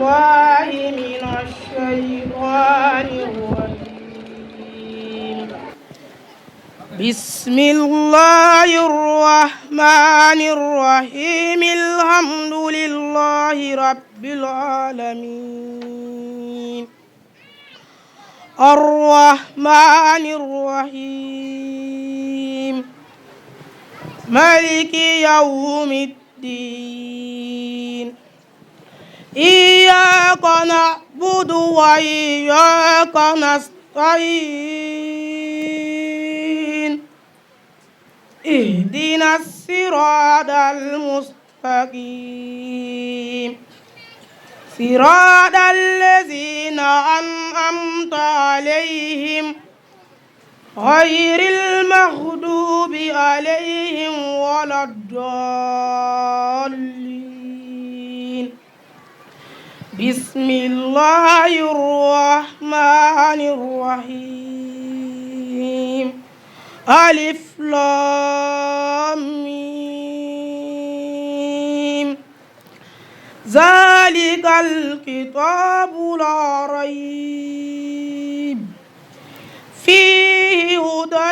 بالله من الشيطان الرجيم. بسم الله الرحمن الرحيم. الحمد لله رب العالمين الرحمن الرحيم مالك يوم الدين. إياك نعبد وإياك نستعين. اهدنا الصراط المستقيم صراط الذين أنعمت عليهم غير المغضوب عليهم ولا الضالين. بسم الله الرحمن الرحيم. ألف لام ميم. ذلك الكتاب لا ريب فيه هدى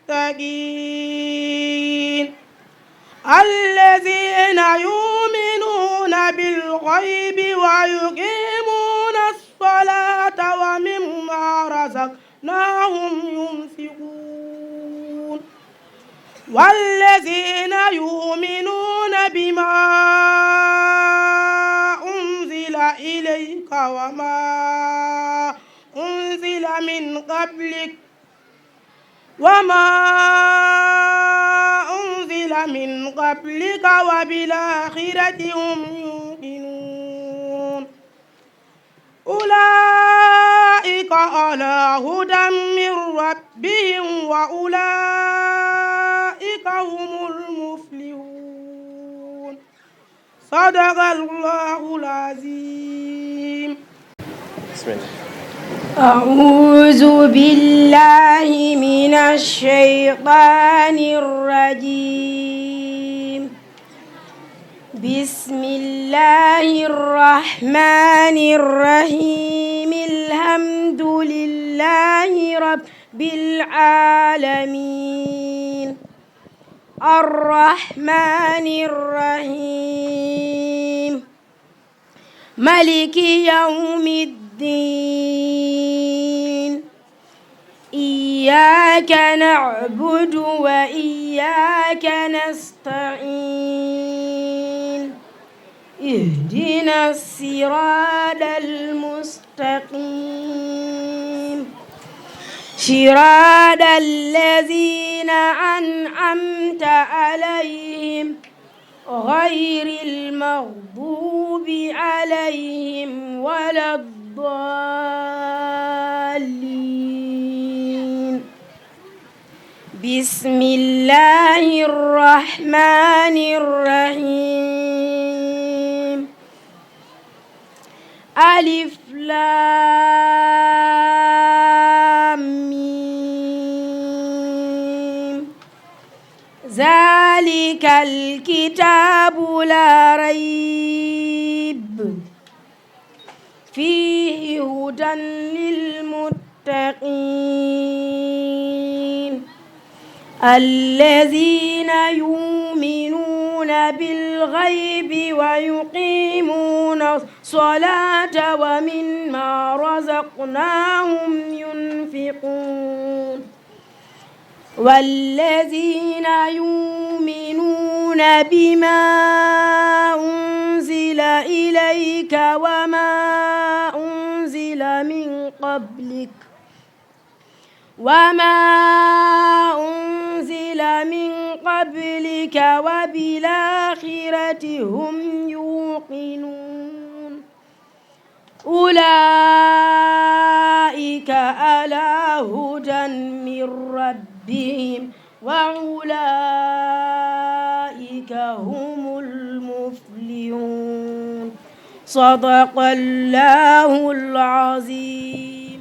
للمتقين الذين يؤمنون بالغيب ويقيمون الصلاة ومما رزقناهم ينفقون والذين يؤمنون بما أنزل إليك وما أنزل من قبلك وبالآخرة هم يوقنون أولئك على هدى من ربهم وأولئك هم المفلحون. صدق الله العظيم. بسم الله. أعوذ بالله من الشيطان الرجيم. بسم الله الرحمن الرحيم. الحمد لله رب العالمين الرحمن الرحيم مالك يوم الدين. إياك نعبد وإياك نستعين. اهدنا الصراط المستقيم صراط الذين أنعمت عليهم غير المغضوب عليهم ولا الضالين. بسم الله الرحمن الرحيم. ألف لام ميم. ذلك الكتاب لا ريب فيه هدى للمتقين الذين يؤمنون بالغيب ويقيمون الصلاة ومما رزقناهم ينفقون والذين يؤمنون بما أنزل إليك وما أنزل من قبلك وبالآخرة هم يوقنون أولئك على هدى من ربهم وأولئك هم المفلحون. صدق الله العظيم.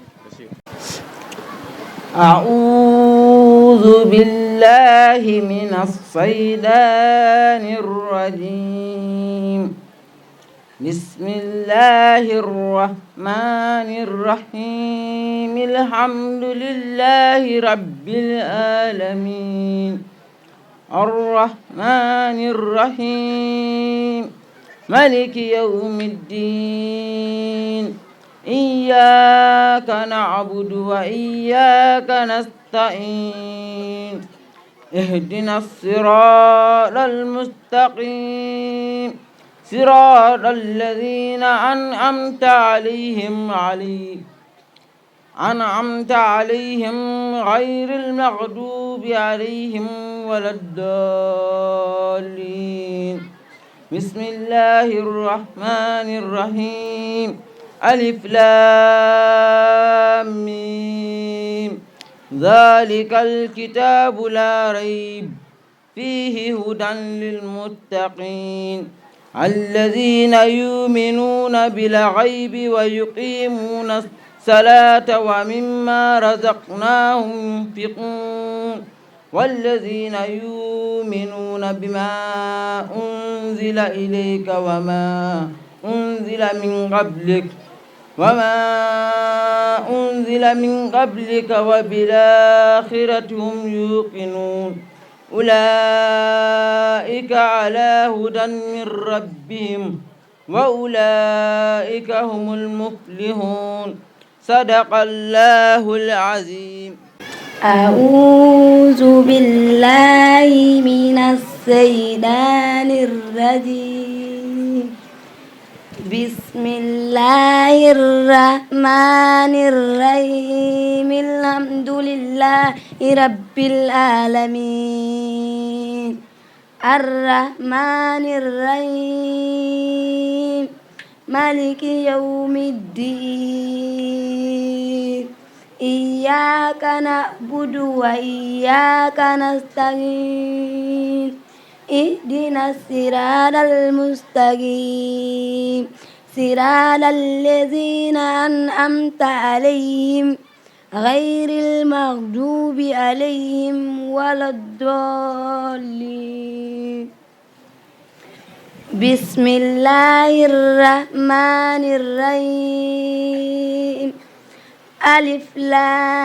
أعوذ بالله من الشيطان الرجيم. بسم الله الرحمن الرحيم الحمد لله رب العالمين الرحمن الرحيم مالك يوم الدين إياك نعبد وإياك نستعين اهدنا الصراط المستقيم صراط الذين أنعمت عليهم غير المغضوب عليهم ولا الضالين بسم الله الرحمن الرحيم ألف لام ميم ذلك الكتاب لا ريب فيه هدى للمتقين الذين يؤمنون بالغيب ويقيمون الصلاة ومما رزقناهم ينفقون والذين يؤمنون بما أنزل إليك وما أنزل من قبلك وبالآخرة هم يوقنون أولئك على هدى من ربهم وأولئك هم المفلحون صدق الله العظيم. أعوذ بالله من الشيطان الرجيم بسم الله الرحمن الرحيم الحمد لله رب العالمين الرحمن الرحيم مالك يوم الدين إياك نعبد وإياك نستعين اهدنا الصراط المستقيم صراط الذين أنعمت عليهم غير المغضوب عليهم ولا الضالين بسم الله الرحمن الرحيم ألف لام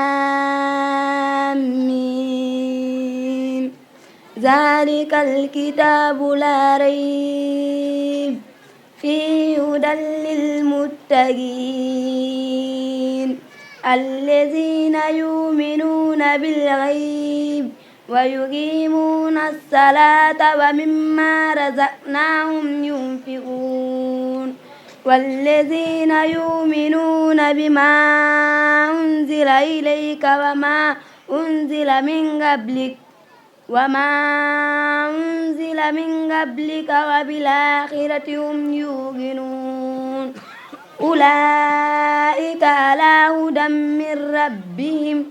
ميم ذلك الكتاب لا ريب فيه هدى للمتقين الذين يؤمنون بالغيب ويقيمون الصلاة ومما رزقناهم ينفقون والذين يؤمنون بما أنزل إليك وما أنزل من قبلك وبالآخرة هم يوقنون أولئك على هدى من ربهم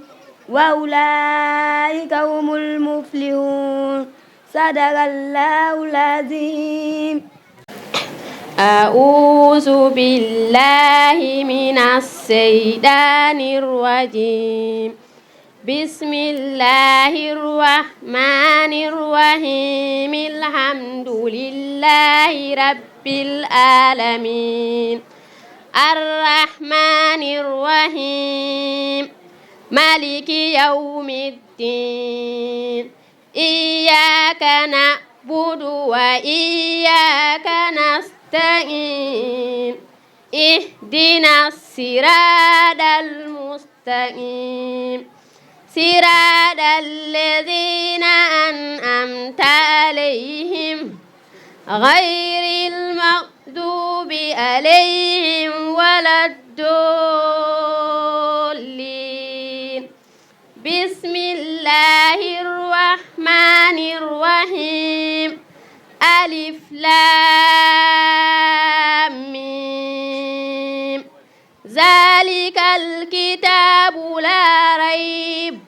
وأولئك هم المفلحون صدق الله العظيم. أعوذ بالله من الشيطان الرجيم بسم الله الرحمن الرحيم الحمد لله رب العالمين الرحمن الرحيم مالك يوم الدين إياك نعبد وإياك نستعين اهدنا الصراط المستقيم صراط الذين أنعمت عليهم غير المغضوب عليهم ولا الضالين بسم الله الرحمن الرحيم ألف لام ميم ذلك الكتاب لا ريب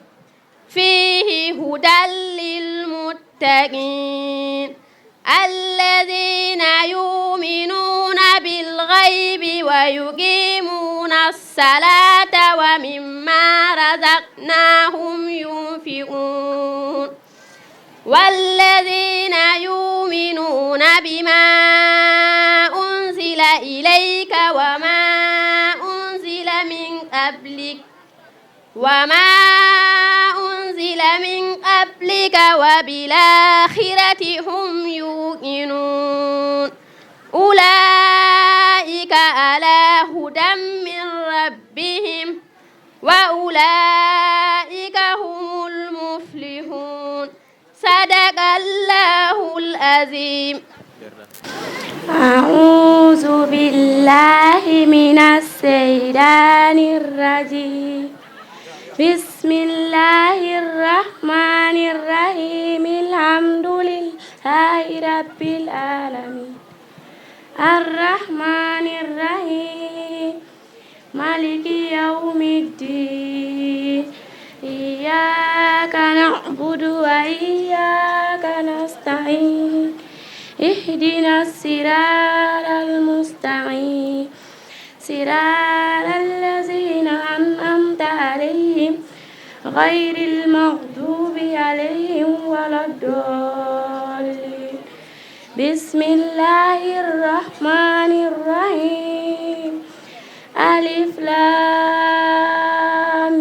فيه هدى للمتقين الذين يؤمنون بالغيب ويقيمون الصلاة ومما رزقناهم ينفقون والذين يؤمنون بما أنزل وما أنزل من قبلك وبالآخرة هم يوقنون أولئك على هدى من ربهم وأولئك هم المفلحون صدق الله العظيم. أعوذ بالله من الشيطان الرجيم. بسم الله الرحمن الرحيم. الحمد لله رب العالمين الرحمن الرحيم مالك يوم الدين إياك نعبد وإياك نستعين اهدنا الصراط المستقيم صراط الذين أنعمت عليهم غير المغضوب عليهم ولا الضالين. بسم الله الرحمن الرحيم ألف لام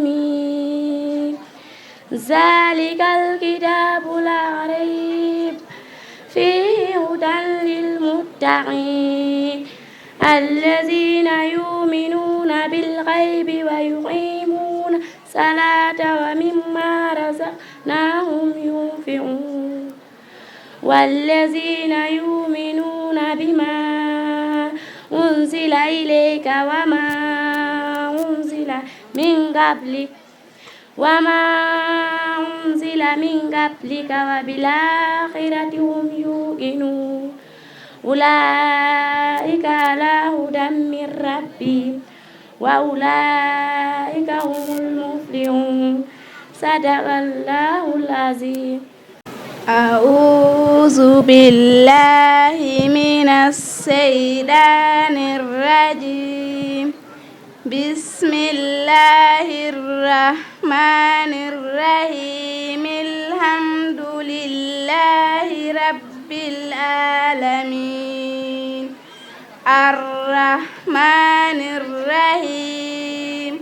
ميم ذلك الكتاب لا ريب فيه هدى للمتقين الذين يؤمنون بالغيب ويقيمون الصلاة ومما رزقناهم ينفقون والذين يؤمنون بما أنزل إليك وما أنزل من قبلك وبالآخرة هم يوقنون أولئك على هدى من ربهم وأولئك هم المفلحون صدق الله العظيم. أعوذ بالله من الشيطان الرجيم. بسم الله الرحمن الرحيم الحمد لله رب العالمين الرحمن الرحيم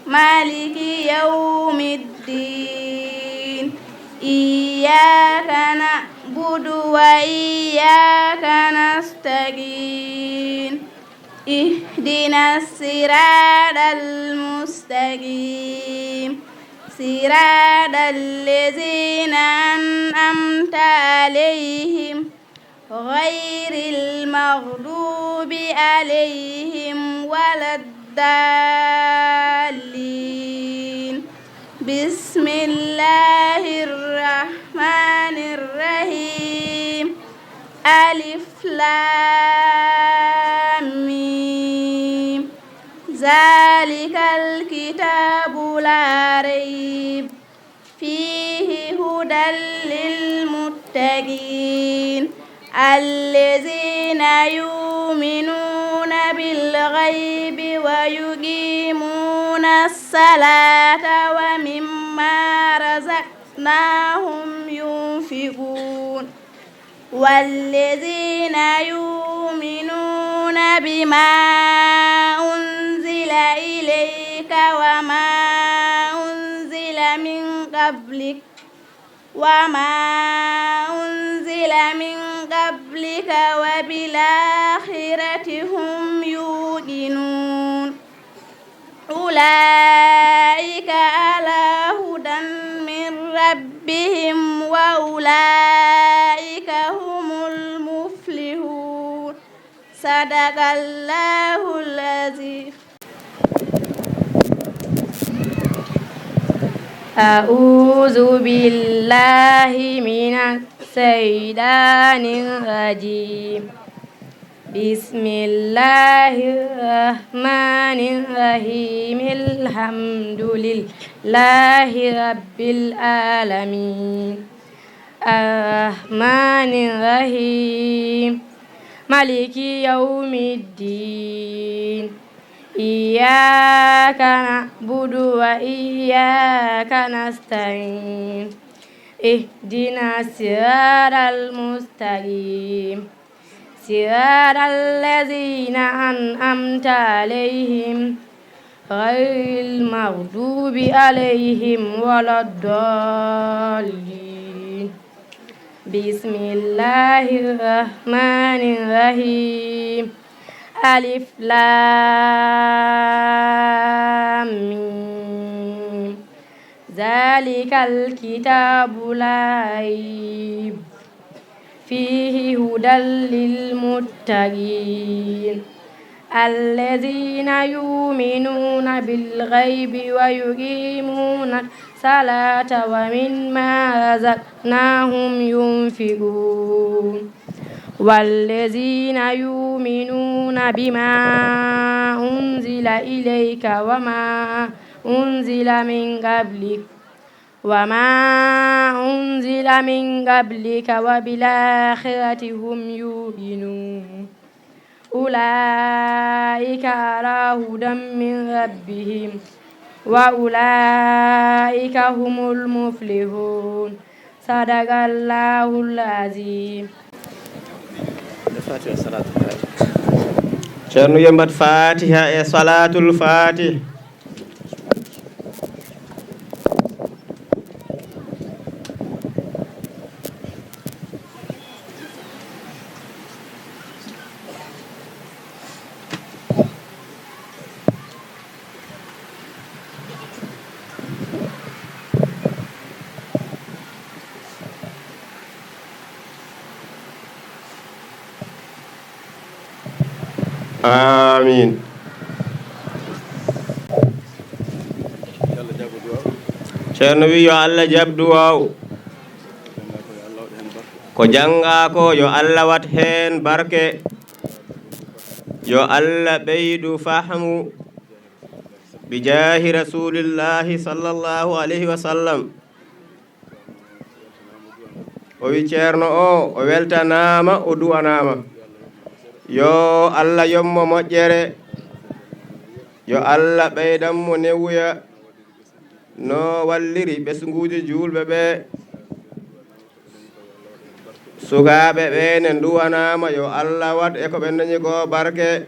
مالك يوم الدين إياك نعبد وإياك نستعين اهدنا الصراط المستقيم صراط الذين أنعمت عليهم غير المغضوب عليهم ولا الضالين. بسم الله الرحمن الرحيم ألف لام ميم ذلك الكتاب لا ريب فيه هدى للمتقين الذين يؤمنون بالغيب ويقيمون الصلاة ومما رزقناهم ينفقون والذين يؤمنون بما أنزل إليك وما أنزل من قبلك وبالآخرة هم يوقنون أولئك على هدى من ربهم وأولئك هم المفلحون صدق الله العظيم. أعوذ بالله من الشيطان الرجيم. بسم الله الرحمن الرحيم الحمد لله رب العالمين الرحمن الرحيم مالك يوم الدين إياك نعبد وإياك نستعين اهدنا الصراط المستقيم صراط الذين أنعمت عليهم غير المغضوب عليهم ولا الضالين بسم الله الرحمن الرحيم ألف لام ميم ذلك الكتاب لا ريب فيه هدى للمتقين الذين يؤمنون بالغيب ويقيمون الصلاة ومما رزقناهم ينفقون والذين يؤمنون بما أنزل إليك وما أنزل من قبلك وبالآخرة هم يوقنون أولئك على هدى من ربهم وأولئك هم المفلحون صدق الله العظيم. ceerno yembat fatiha e salatul fatih. Amin. ceerno wi yo Allah jabdu waw ko janga ko yo Allah wat hen barke yo Allah ɓeydu fahmu bi jahi rasulillahi sallallahu alayhi wa sallam. o wi ceerno o weltanama o duwanama yo Allah yommo moƴƴere yo Allah ɓeydanmo newuya no walliri ɓesguji julɓe ɓe sukaɓe ɓe ne duwanama yo Allah wat e ko ɓe dañi ko barke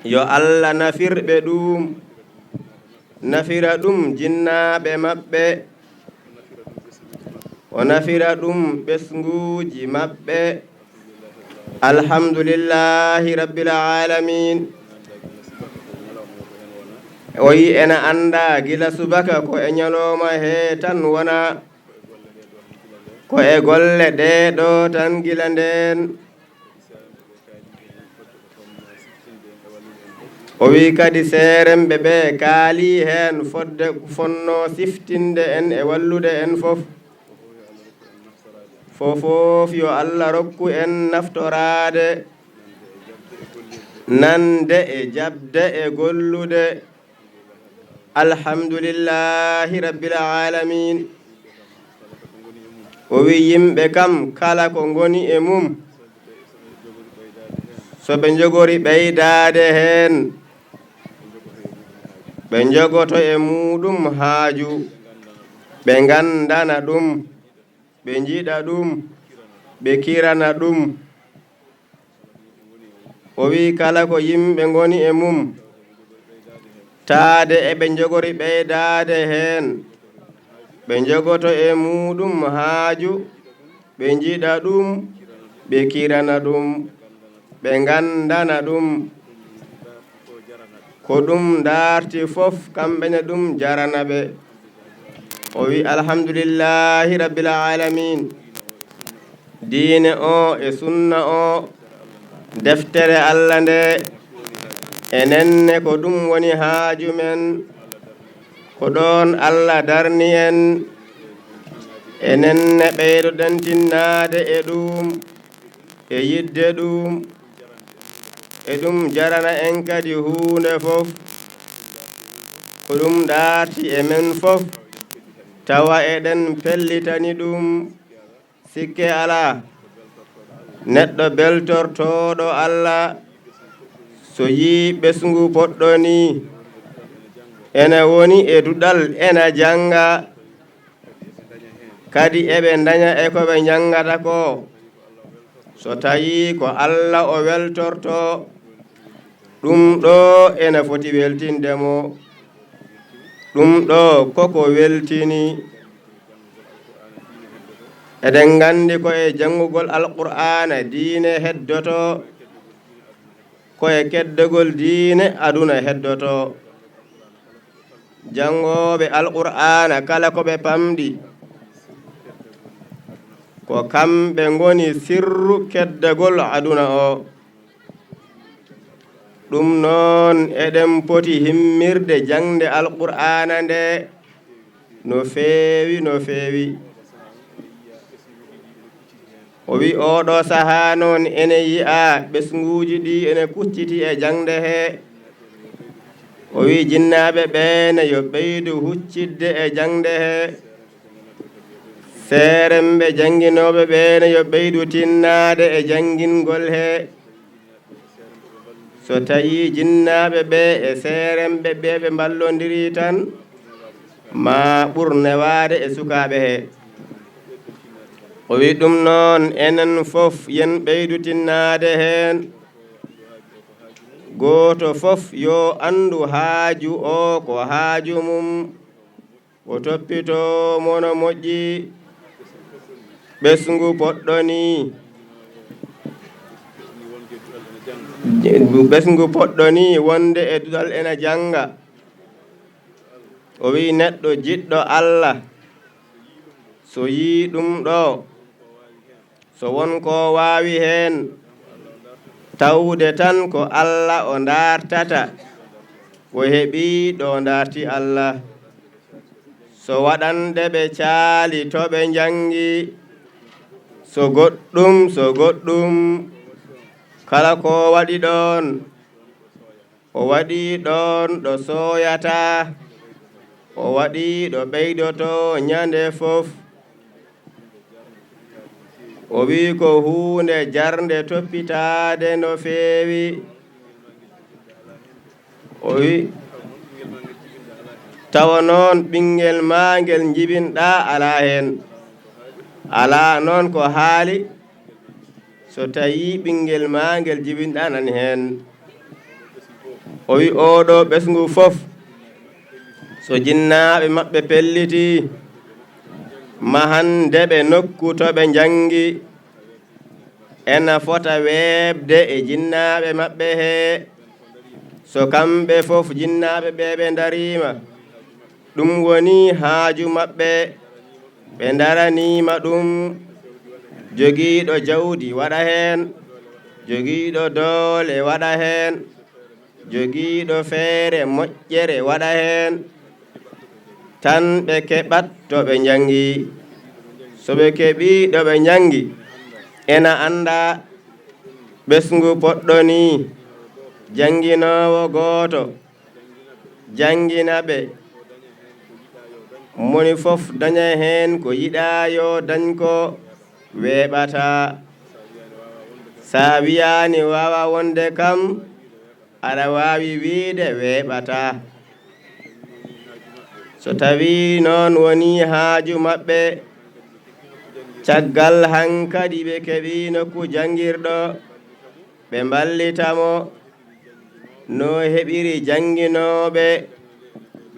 yo Allah nafirɓe ɗum nafira ɗum jinnaɓe maɓɓe o nafira ɗum ɓesguji maɓɓe. alhamdulillahi rabbil alamin. o yi ena anda gila subaka ko e ñalowma he tan wona ko e golle ɗeɗo tan gila nden. o wi kadi seremɓe ɓe kaali hen fodde fonno siftinde en e wallude en fofof yo Allah rokku en naftorade nande e jabde e gollude. alhamdulillahi rabbil alamin. o wi yimɓe kam kala ko ngoni e mum so ɓe jogori ɓeydade hen ɓe jogoto e muɗum haaju ɓe gandana ɗum ɓe jiiɗa ɗum ɓe kirana ɗum. o wi kala ko yimɓe ngoni e mum taade e ɓe jogori ɓeydade hen ɓe jogoto e muɗum haaju ɓe jiiɗa ɗum ɓe kirana ɗum ɓe gandana ɗum ko ɗum darti fof kamɓene ɗum jarana ɓe. o wi alhamdulillahi rabbil alamin. diine o e sunna o deftere Allah nde enenne ko ɗum woni haaju men ko ɗon Allah darni en enenne ɓeydoɗen tinnade e ɗum e yidde ɗum e ɗum jarana en kadi hunde fof ko ɗum darti e men fof tawa eɗen pellitani ɗum sikke ala neɗɗo beltortoɗo Allah so yi ɓesgu poɗɗo ni ene woni e duɗal ena janga kadi eɓe daña e ko ɓe jangata ko so tawi ko Allah o weltorto ɗum ɗo ena foti weltindemo ɗum ɗo koko weltini eɗen gandi ko e janngugol alqur'ana diine heddoto ko e keddogol diine aduna heddoto jangoɓe alqur'ana kala ko ɓe pamɗi ko kamɓe ngoni sirru keddogol aduna o ɗum noon eɗen poti himmirde jangde alqur'ana nde no feewi no feewi o wi oɗo saha noon ene yi'a ɓesguji ɗi ene kucciti e jangde he o wi jinnaɓe ɓeene yo ɓeydu huccidde e jangde he seeremɓe janguinoɓe ɓeene yo ɓeydu tinnade e jangingol he so tawi jinnaɓe ɓe e seeremɓe ɓe ɓe ballodiri tan ma ɓurne waade e sukaɓe he o wi ɗum noon enen fof yen ɓeydu tinnade hen goto fof yo andu haaju o ko haaju mum o toppito mono moƴƴi ɓesgu poɗɗoni ɓesgu poɗɗoni wonde e dudal ena janga o wi neɗɗo jiɗɗo Allah so yi ɗum ɗo so wonko wawi hen tawde tan ko Allah o dartata o heɓi ɗo darti Allah so waɗande ɓe caali to ɓe jangi so goɗɗum kala ko waɗi ɗon o waɗi ɗon ɗo soyata o waɗi ɗo ɓeydoto nyande fof o wi ko hunde jarnde toppitade no feewi o wi tawa noon ɓingel ma ngel jibinɗa ala hen ala noon ko haali so tawi ɓingel ma ngel jibinɗa nani hen o wi oɗo ɓesgu fof so jinnaɓe maɓɓe pelliti mahande ɓe nokku to ɓe jangi ena fota weebde e jinnaɓe maɓɓe he so kamɓe fof jinnaɓe ɓe ɓe darima ɗum woni haaju maɓɓe ɓe daranima ɗum jogiiɗo jawdi waɗa hen jogiiɗo doole waɗa hen jogiiɗo feere moƴƴere waɗa hen tan ɓe keɓat to ɓe jangi so ɓe keɓi ɗo ɓe jangi ena anda ɓesgu poɗɗoni janginowo gooto jangina ɓe moni fof daña hen ko yiɗa yo dañko weeɓata sa wiyani wawa wonde kam aɗa wawi wiide weeɓata so tawi noon woni haaju maɓɓe caggal hankadi ɓe keɓi nokku jangirɗo ɓe ballitamo no heɓiri janginoɓe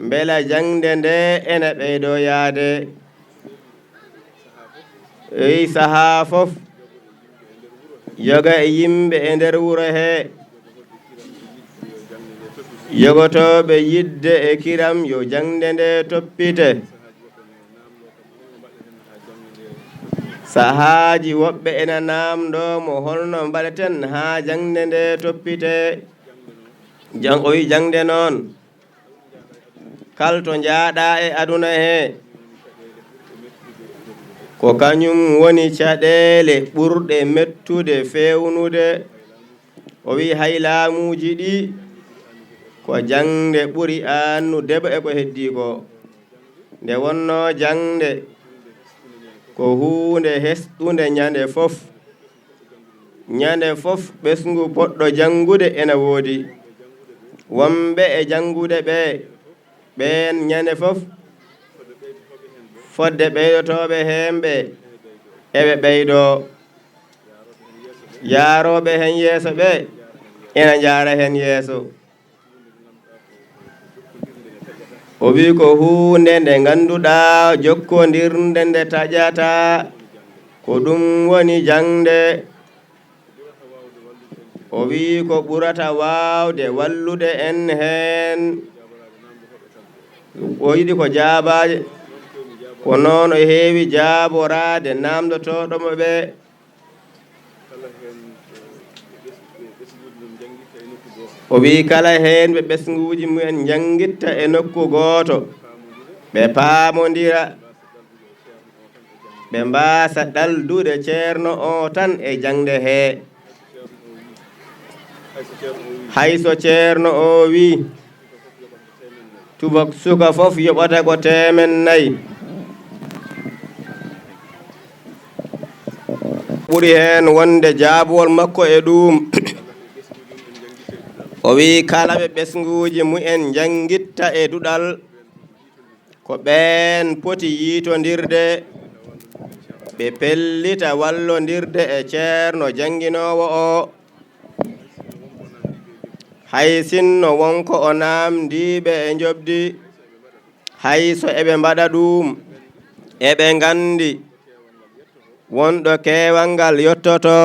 beela jangde nde ena ɓeydo yaade ey saha fof yoga e yimɓe e nder wuro he yogotoɓe yidde e kiram yo jangde nde toppite sahaji woɓɓe ena namdo mo holno mbaɗeten ha jangde nde toppite o wi jangde noon kalto jaaɗa e aduna he ko kañum woni caɗele ɓurɗe mettude fewnude o wi hay laamuji ɗi ko jangde ɓuri annude e ko heddi ko nde wonno jangde ko hunde hesɗunde nyande fof ɓesgu poɗɗo jangude ena woodi wonɓe e jangude ɓen nyande fof fodde ɓeydotoɓe hemɓe eɓe ɓeydo yaroɓe hen yeeso ɓe ena jaara hen yeeso o wi ko hunde nde ganduɗa jokkodirde nde taƴata ko ɗum woni jangde o wi ko ɓurata wawde wallude en hen o yiɗi ko jaabaje ko noon o heewi jaaborade namdotoɗomo ɓe o wi kala hen ɓe ɓesguji mumen jangitta e nokku goto ɓe paamodira ɓe mbasa ɗaldude ceerno o tan e jangde he hayso ceerno o wi tubak suka fof yoɓata ko 400 ɓuri hen wonde jaabuwol makko e ɗum o wi kala ɓe ɓesguji mumen jangitta e duɗal ko ɓen poti yiitodirde ɓe pellita wallodirde e ceerno janginowo o hay sinno wonko o namdiɓe e jobdi hayso eɓe mbaɗa ɗum eɓe gandi wonɗo keewal ngal yettoto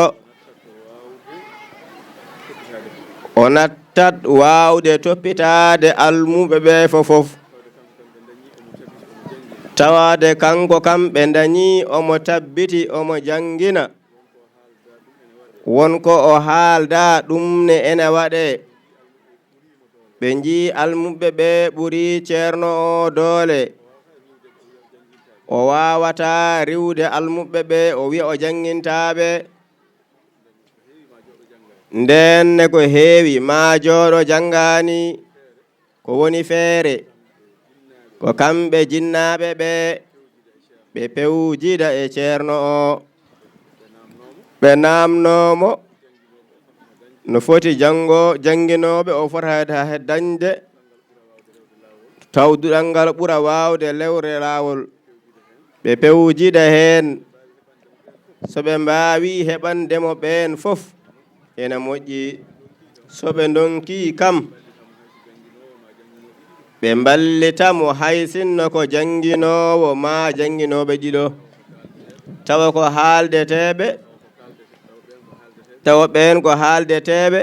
o nattat wawde toppitade almuɓe ɓe fofof tawade kanko kam ɓe dañi omo tabbiti omo jangina wonko o haalda ɗum ne ene waɗe ɓe ji almuɓe ɓe ɓuri ceerno o doole o wawata riwde almuɓe ɓe o wi'a o jangintaɓe ndenne ko heewi ma jooɗo jangani ko woni feere ko kamɓe jinnaɓe ɓe ɓe pewjida e ceerno o ɓe namnomo no foti janginoɓe o fota dañde tawduɗal ngal ɓura wawde lewre lawol ɓe pewjida hen so ɓe mbawi heɓandemo ɓen fof ena moƴƴi so ɓe donki kam ɓe ballitamo hay sinno ko janginowo ma janginoɓe ɗiɗo tawa ko haaldeteɓe tawa ɓen ko haaldeteɓe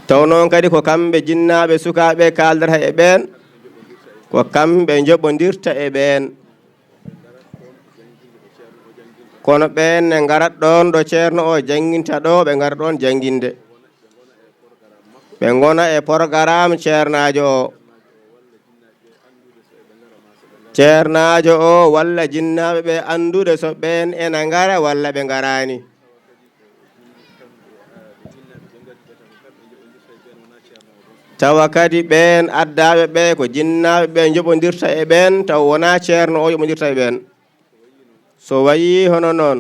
taw noon kadi ko kamɓe jinnaɓe sukaɓe kaldata e ɓen ko kamɓe joɓodirta e ɓen kono ɓen ne garat ɗon ɗo ceerno o janginta ɗo ɓe gara ɗon janginde ɓe gona e programme ceernajo o ceernajo o walla jinnaɓe ɓe andude so ɓen ena gara walla ɓe garani tawa kadi ɓen addaɓe ɓe ko jinnaɓe ɓe joɓodirta e ɓen taw wona ceerno o joɓodirta e ɓen so wayi hono noon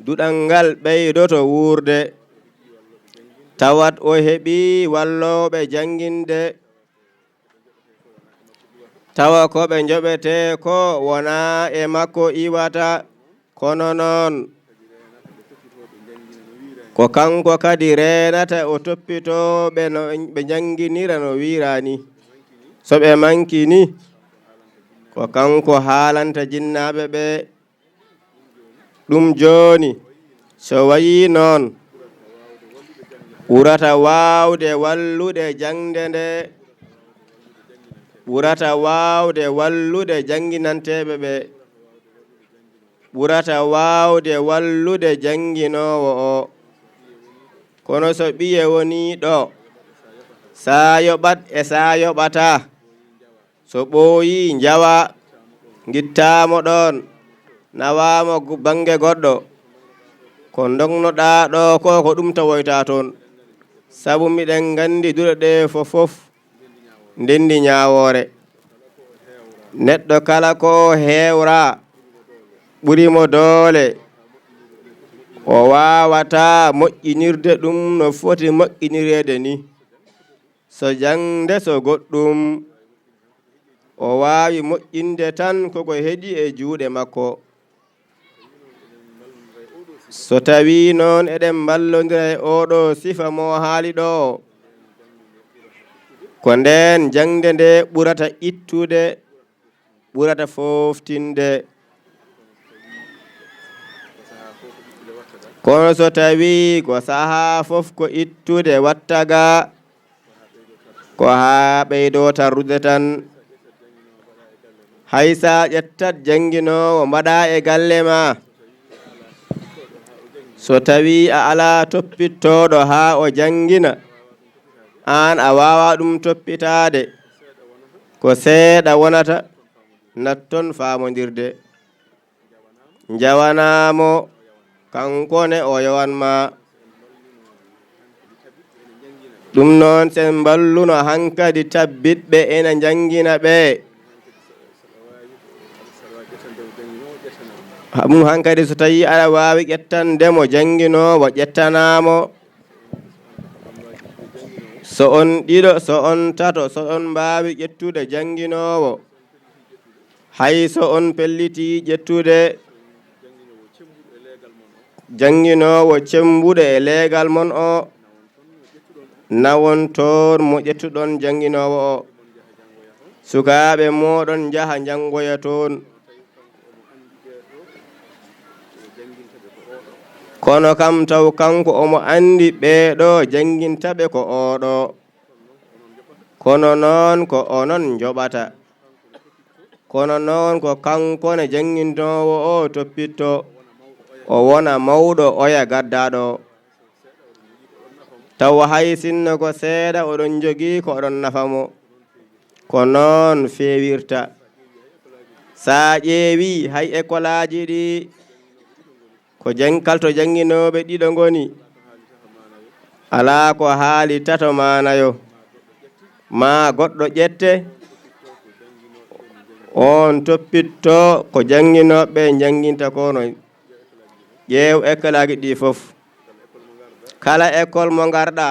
duɗal ngal ɓeydoto wurde tawat o heɓi walloɓe janginde tawa ko ɓe joɓete ko wona e makko iwata kono noon ko kanko kadi renata o toppitoɓe no ɓe janginira no wirani so ɓe manki ni ko kanko haalanta jinnaɓe ɓe ɗum joni so wayi noon ɓurata wawde wallude jangde nde ɓurata wawde wallude janginanteɓe ɓe ɓurata wawde wallude janginowo o kono so ɓiye woni ɗo sa yoɓat e sa yoɓata so ɓooyi jawa gittamo ɗon nawamo bange goɗɗo ko dognoɗa ɗo ko ɗum tawoyta toon sabu miɗen gandi duɗe ɗe fofof ndendi ñawore neɗɗo kala ko hewra ɓurimo doole o wawata moƴƴinirde ɗum no foti moƴƴinirede ni so jangde so goɗɗum o wawi moƴƴinde tan koko heeɗi e juuɗe makko so tawi noon eɗen ballodira e oɗo sifa mo haali ɗo ko nden jangde nde ɓurata ittude ɓurata foftinde kono so tawi ko saha fof ko ittude wattaga ko ha ɓeydo tarrude tan haysa ƴettat janginowo mbaɗa e galle ma so tawi a ala toppittoɗo ha o jangina an a wawa ɗum toppitade ko seeɗa wonata natton famodirde jawanamo kankone o yowanma ɗum noon sen balluno hankadi tabbitɓe ena jangina ɓe ɗum hankadi so tawi aɗa wawi ƴettandemo janginowo ƴettanamo so on ɗiɗo so on tato so on mbawi ƴettude janginowo hay so on pelliti ƴettude janginowo cembuɗo e leegal mon o nawon toon mo ƴettuɗon janginowo o sukaɓe moɗon jaha jangoya toon kono kam taw kanko omo andi ɓeɗo jangintaɓe ko oɗo kono noon ko onon joɓata kono noon ko kankone janginowo o toppitto o wona mawɗo oya gaddaɗo taw hay sinno ko seeɗa oɗon jogii ko oɗon nafamo ko noon feewirta sa ƴeewi hay école aji ɗi ko kalto janginoɓe ɗiɗo ngoni ala ko haali tato manayo ma goɗɗo ƴette on toppitto ko janginoɓe janginta kono ƴeew école aji ɗi fof kala école mo garɗa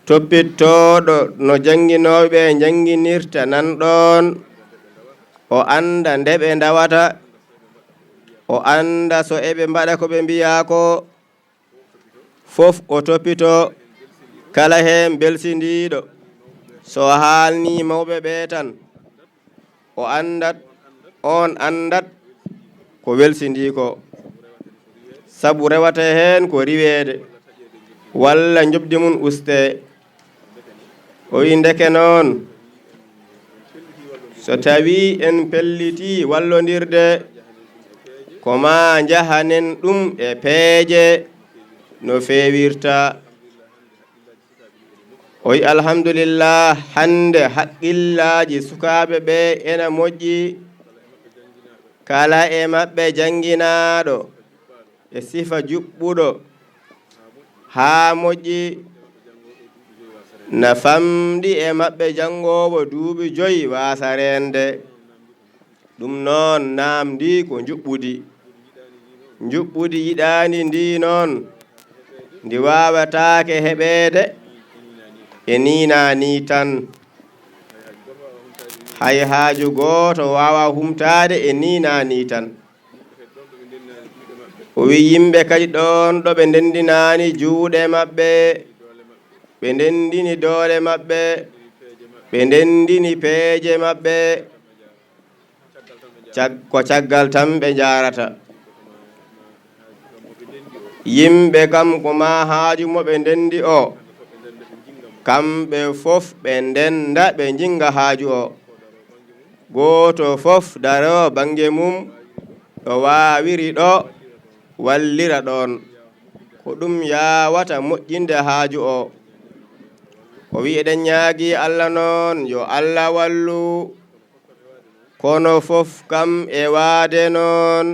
toppittoɗo no janginoɓe janginirta nan ɗon o anda nde ɓe dawata o anda so eɓe mbaɗa ko ɓe mbiya ko fof o toppito kala hen belsindiɗo so haalni mawɓe ɓe tan o andat on andat ko welsindi ko sabu rewata hen ko riwede walla jobdi mum uste o wi ndeke noon so tawi en pelliti wallodirde ko ma jahanen ɗum e peeje no feewirta o wi alhamdulillah hande haqqillaji sukaɓe ɓe ena moƴƴi kala e maɓɓe janginaɗo e sifa juɓɓuɗo ha moƴƴi na famɗi e maɓɓe jangowo duuɓi 5 wasa rende ɗum noon namdi ko juɓɓudi yiɗani ndi noon ndi wawatake heɓede e nina ni tan hay haaju goto wawa humtade e nina ni tan o wi yimɓe kadi ɗon ɗo ɓe ndendinani juuɗe maɓɓe ɓe ndendini doole maɓɓe ɓe ndendini peeje maɓɓe ko caggal tan ɓe jarata yimɓe kam ko ma haaju mo ɓe ndendi o kamɓe fof ɓe ndenda ɓe jinga haaju o goto fof daro bange mum ɗo wawiri ɗo wallira ɗon ko ɗum yawata moƴƴinde haaju o o wi eɗen ñaagi Allah noon yo Allah wallu kono fof kam e waade noon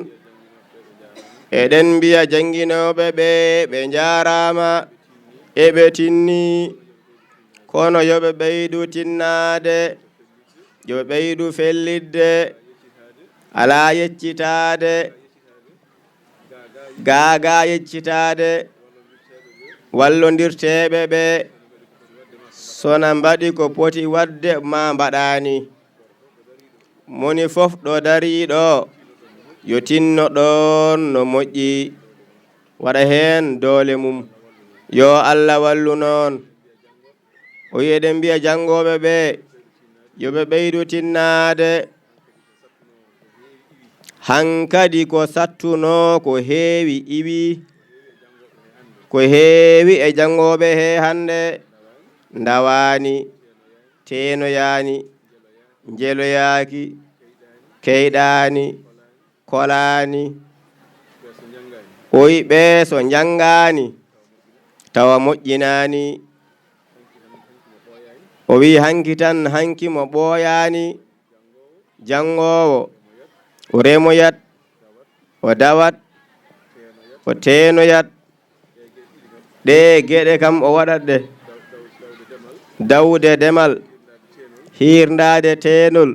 eɗen mbiya janginoɓe ɓe jarama eɓe tinni kono yoɓe ɓeydu tinnade yoɓe ɓeydu fellidde ala yeccitade gaga yeccitade wallodirteɓe ɓe sona mbaɗi ko poti wadde ma mbaɗani moni fof ɗo dariɗo yo tinno ɗon no moƴƴi waɗa heen doole mum yo Allah wallu noon o wi eɗen mbiya janngoɓe ɓe yoɓe ɓeydu tinnaade hankadi ko sattuno ko heewi iwi ko heewi e janngoɓe he hande ndawani teenoyani jeloyaki keyɗani kolani o wi ɓe so janngani tawa moƴƴinani o wi hanki tan hanki mo ɓooyani janngowo o remoyat o dawat o teenoyat ɗe geɗe kam o waɗat ɗe dawde demal hirndade teenol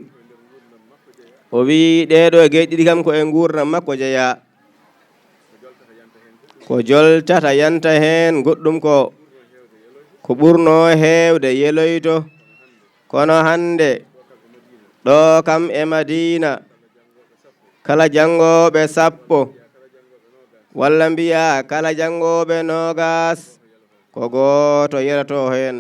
o wi ɗeɗo geɗe ɗiɗi kam ko e gurdam makko jeeya ko joltata yanta hen goɗɗum ko ɓurno hewde yeloyto kono hande ɗo kam e Madina kala janngoɓe 10 walla mbiya kala janngoɓe 20 ko goto yerato hen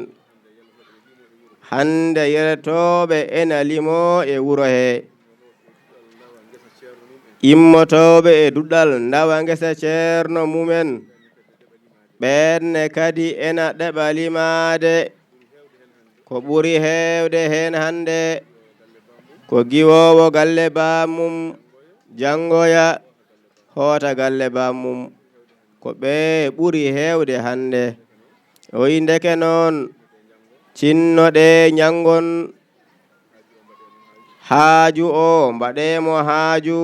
hande yeretoɓe ena limo e wuro he immotoɓe e duɗal ndawa ngesa ceerno mumen ɓenne kadi ena ɗeɓa limade ko ɓuri hewde hen hande ko giwowo galle bamum janngoya hoota galle bamum ko ɓe ɓuri hewde hande o wi ndeke noon cinnoɗe nyangon haaju o mbaɗemo haaju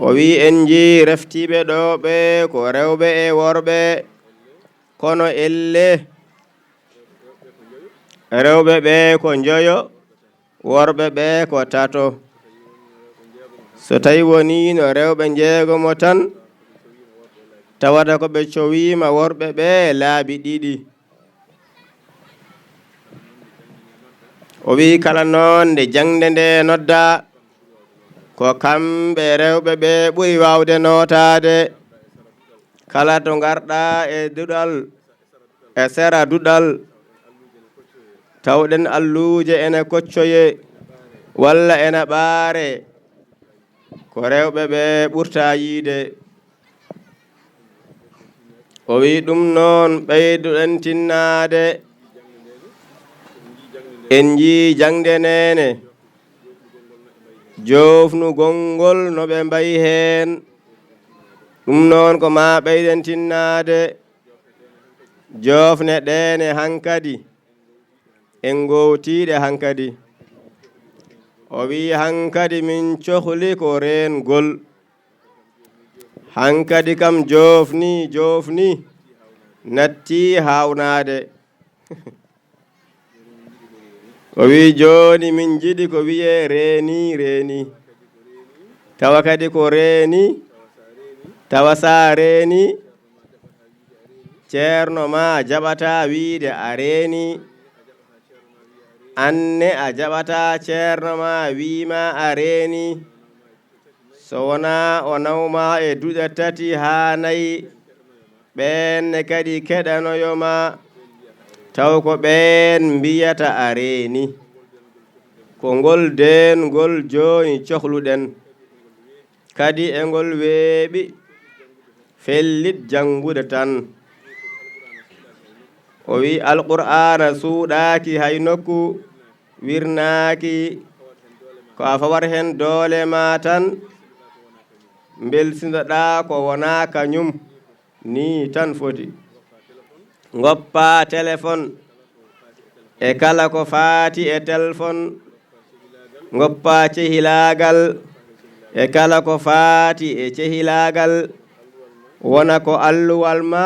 o wi en ji reftiɓe ɗo ɓe ko rewɓe e worɓe kono elle rewɓe ɓe ko njoyo worɓe ɓe ko tato so tawi woni no rewɓe jeegomo tan tawata ko ɓe cowima worɓe ɓe laabi 2 o wi kala noon nde jangde nde nodda ko kamɓe rewɓe ɓe ɓuri wawde notade kala to garɗa e duɗal e sera duɗal tawɗen alluje ene koccoye walla ena ɓaare ko rewɓe ɓe ɓurta yiide o wi ɗum noon ɓeyduɗen tinnade en ji jangde nene jofnugol ngol no ɓe mbayi hen ɗum noon ko ma ɓeyden tinnade jofne ɗene hankadi en gowtiɗe hankadi o wi hankadi min cohli ko reengol hankadi kam jofni natti hawnade o wi joni min jiɗi ko wiye reeni tawa kadi ko reeni tawa sa reeni ceerno ma jaɓata wiide a reeni anne a jaɓata ceerno ma wiima a reeni so wona o nawma e duɗe 3 ha 4 ɓenne kadi keɗanoyoma taw ko ɓen mbiyata a reeni ko ngol dengol joni cohluɗen kadi e ngol weeɓi fellit jangude tan o wi alqur'ana suuɗaki hay nokku wirnaki ko a fawat hen doole ma tan belsindoɗa ko wona kañum ni tan foti goppa téléphone e kala ko faati e téléphone goppa cehilagal e kala ko faati e cehilagal wona ko alluwal ma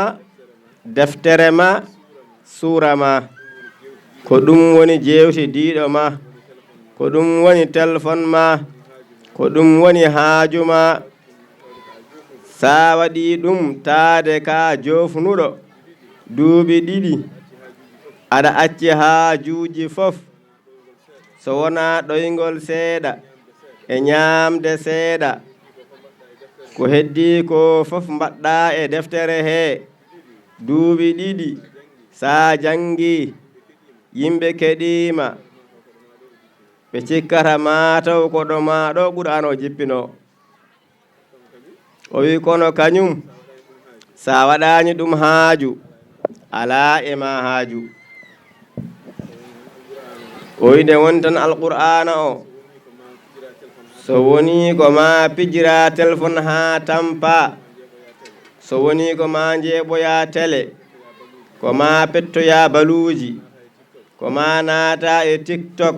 deftere ma suura ma ko ɗum woni jewte diiɗo ma ko ɗum woni téléphone ma ko ɗum woni haaju ma sa waɗi ɗum taade ka jofnuɗo duuɓi 2 aɗa acci haajuji fof so wona ɗoygol seeɗa e ñaamde seeɗa ko heddi ko fof mbaɗɗa e deftere he duuɓi ɗiɗi sa jangi yimɓe keɗima ɓe cikkata mataw ko ɗo ma ɗo Qur'an o jippino o wi kono kañum sa waɗani ɗum haaju ala e ma haaju o wi nde woni tan alqur'ana o so woni ko ma pijira téléphone ha tampa so woni ko ma jeeɓoya télé ko ma pettoya baluuji ko ma naata e TikTok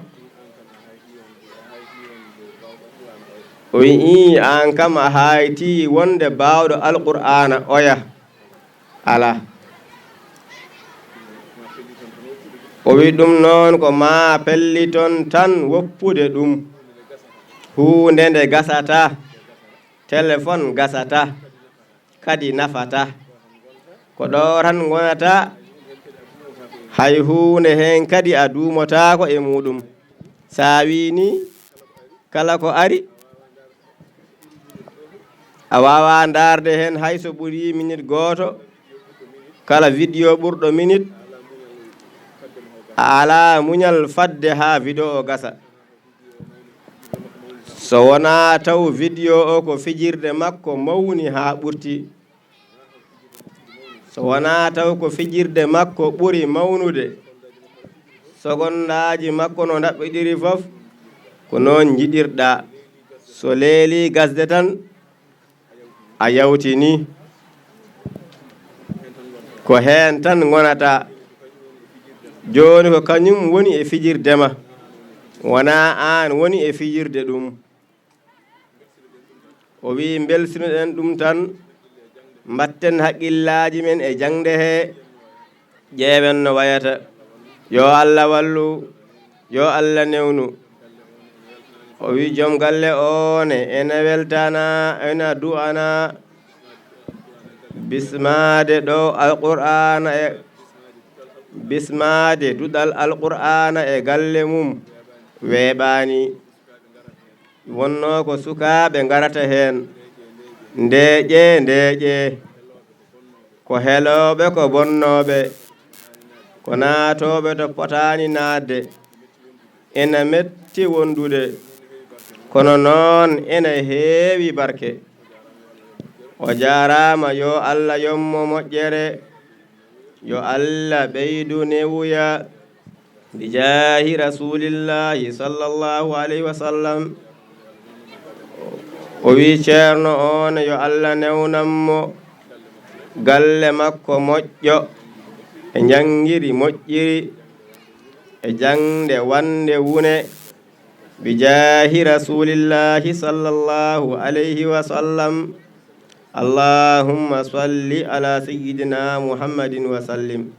o wi an kam a hayti wonde bawɗo alqur'ana oya ala o wi ɗum noon ko ma pelliton tan woppude ɗum hunde nde gasata téléphone gasata kadi nafata ko ɗo tan gonata hay hunde hen kadi a duumotako e muɗum sa wini kala ko ari a wawa darde hen hay so ɓuuri minute goto kala vidéo ɓurɗo minute a ala muñal fadde ha vidéo o gasa so wona taw vidéo o ko fijirde makko mawni ha ɓurti so wona taw ko fijirde makko ɓuri mawnude sogondaji makko no daɓɓiɗiri fof ko noon jiɗirɗa so leeli gasde tan a yawtini ko hen tan gonata joni ko kañum woni e fijirdema wona an woni e fijirde ɗum o wi belsinoɗen ɗum tan mbatten haqqillaji men e jangde he ƴeewen no wayata yo Allah wallu yo Allah newnu o wi joom galle one ene weltana ena du'ana bismade ɗo alqur'ana e bismade duɗal alqur'ana e galle mum weeɓani wonno ko sukaɓe garata hen ndeeƴe ko heloɓe ko bonnoɓe ko naatoɓe to potani naatde ena metti wondude kono noon ena heewi barke o jarama yo Allah yommo moƴƴere yo Allah ɓeydu newuya bi jahi rasulillahi sallallahu alayhi wa sallam o wi ceerno on yo Allah newnanmo galle makko moƴƴo e jangiri moƴƴiri e jangde wande wune bi jahi rasulillahi sallallahu alayhi wa sallam allahumma salli ala sayyidina muhammadin wa sallim